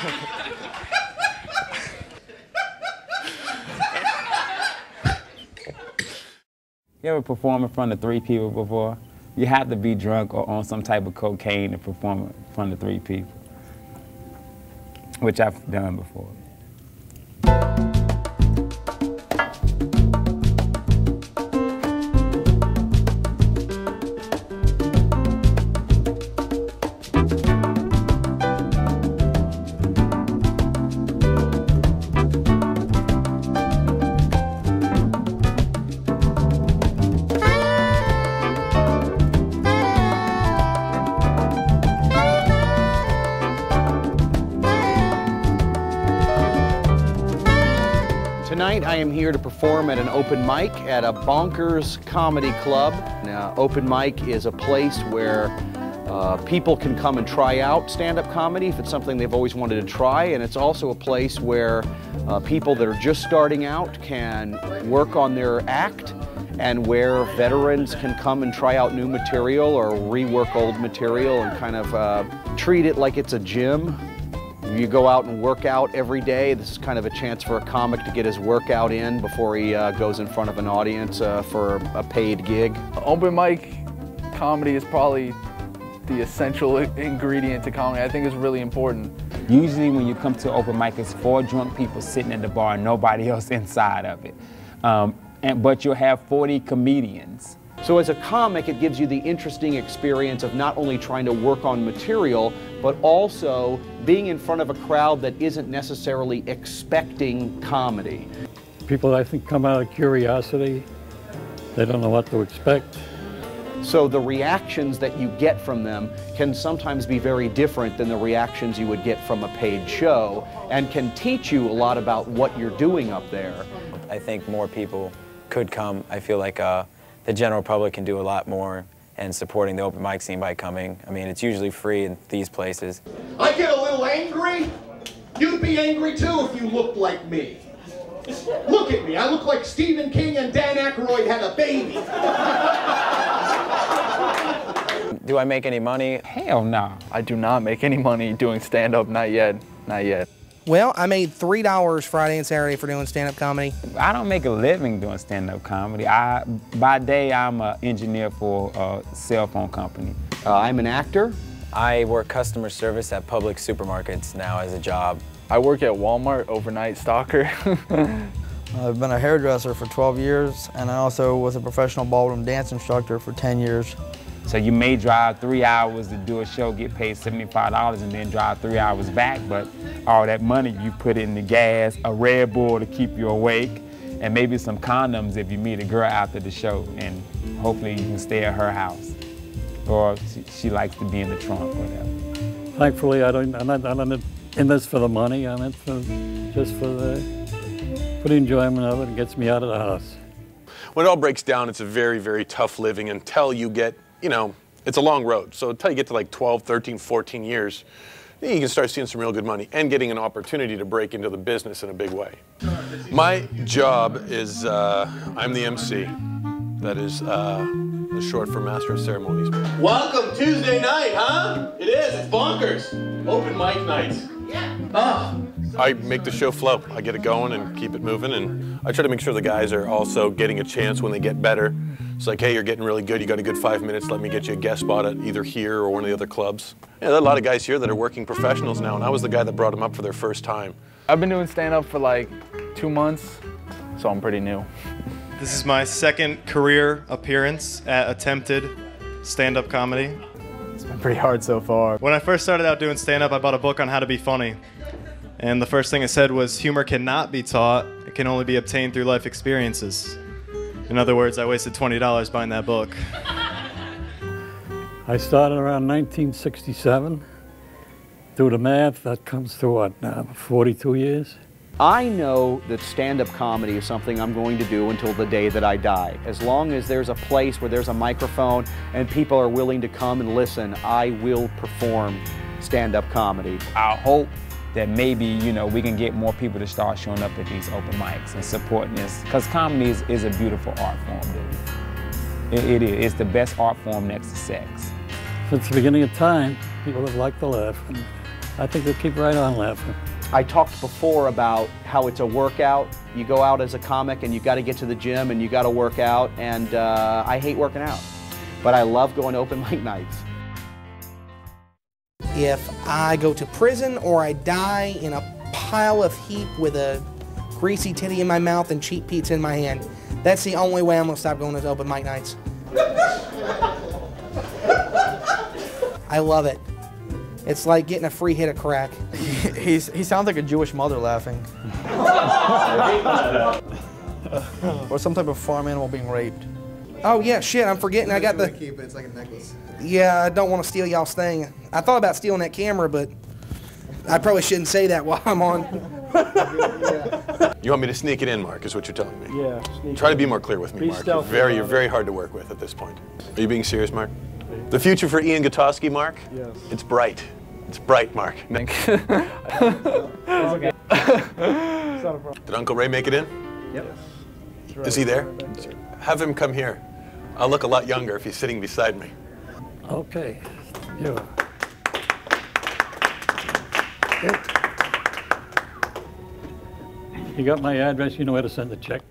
You ever perform in front of 3 people before? You have to be drunk or on some type of cocaine to perform in front of 3 people, which I've done before. Tonight I am here to perform at an open mic at a Bonkers Comedy Club. Now, open mic is a place where people can come and try out stand-up comedy if it's something they've always wanted to try, and it's also a place where people that are just starting out can work on their act, and where veterans can come and try out new material or rework old material and kind of treat it like it's a gym. You go out and work out every day. This is kind of a chance for a comic to get his workout in before he goes in front of an audience for a paid gig. Open mic comedy is probably the essential ingredient to comedy. I think it's really important. Usually when you come to open mic, it's 4 drunk people sitting in the bar and nobody else inside of it. But you'll have 40 comedians. So as a comic, it gives you the interesting experience of not only trying to work on material, but also being in front of a crowd that isn't necessarily expecting comedy. People, I think, come out of curiosity. They don't know what to expect. So the reactions that you get from them can sometimes be very different than the reactions you would get from a paid show, and can teach you a lot about what you're doing up there. I think more people could come. I feel like the general public can do a lot more in supporting the open mic scene by coming. I mean, it's usually free in these places. I get a little angry. You'd be angry too if you looked like me. Look at me. I look like Stephen King and Dan Aykroyd had a baby. Do I make any money? Hell no. I do not make any money doing stand-up, not yet, not yet. Well, I made $3 Friday and Saturday for doing stand-up comedy. I don't make a living doing stand-up comedy. By day, I'm an engineer for a cell phone company. I'm an actor. I work customer service at public supermarkets now as a job. I work at Walmart, overnight stalker. I've been a hairdresser for 12 years, and I also was a professional ballroom dance instructor for 10 years. So you may drive 3 hours to do a show, get paid $75, and then drive 3 hours back, but all that money you put in the gas, a Red Bull to keep you awake, and maybe some condoms if you meet a girl after the show, and hopefully you can stay at her house. Or she likes to be in the trunk, whatever. Thankfully, I'm not in this for the money. I'm in for just for the enjoyment of it. It gets me out of the house. When it all breaks down, it's a very, very tough living until you get, you know, it's a long road. So until you get to like 12, 13, 14 years, you can start seeing some real good money and getting an opportunity to break into the business in a big way. My job is, I'm the MC. That is short for Master of Ceremonies. Welcome Tuesday night, huh? It is. It's Bonkers. Open mic night. Yeah. Oh. I make the show flow. I get it going and keep it moving, and I try to make sure the guys are also getting a chance when they get better. It's like, hey, you're getting really good. You got a good 5 minutes. Let me get you a guest spot at either here or one of the other clubs. Yeah, there are a lot of guys here that are working professionals now, and I was the guy that brought them up for their first time. I've been doing stand-up for like 2 months, so I'm pretty new. This is my second career appearance at attempted stand-up comedy. It's been pretty hard so far. When I first started out doing stand-up, I bought a book on how to be funny. And the first thing it said was, humor cannot be taught, it can only be obtained through life experiences. In other words, I wasted $20 buying that book. I started around 1967. Do the math, that comes to what now, 42 years? I know that stand-up comedy is something I'm going to do until the day that I die. As long as there's a place where there's a microphone and people are willing to come and listen, I will perform stand-up comedy. I hope that maybe, you know, we can get more people to start showing up at these open mics and supporting this. Because comedy is a beautiful art form, really. It is. It's the best art form next to sex. Since the beginning of time, people have liked to laugh. And I think they'll keep right on laughing. I talked before about how it's a workout. You go out as a comic and you got to get to the gym and you got to work out, and I hate working out. But I love going to open mic nights. If I go to prison or I die in a pile of heap with a greasy titty in my mouth and cheap pizza in my hand, that's the only way I'm going to stop going to open mic nights. I love it. It's like getting a free hit of crack. He sounds like a Jewish mother laughing. Or some type of farm animal being raped. Oh yeah, shit, I'm forgetting. I got the... keep it, it's like a necklace. Yeah, I don't want to steal y'all's thing. I thought about stealing that camera, but I probably shouldn't say that while I'm on. You want me to sneak it in, Mark, is what you're telling me? Yeah. Try to be more clear with me, Mark. You're very hard to work with at this point. Are you being serious, Mark? The future for Ian Gutowski, Mark? Yes. It's bright. It's bright, Mark. Okay. Did Uncle Ray make it in? Yep. Is he there? Have him come here. I'll look a lot younger if he's sitting beside me. Okay. Yeah. You got my address, you know where to send the check.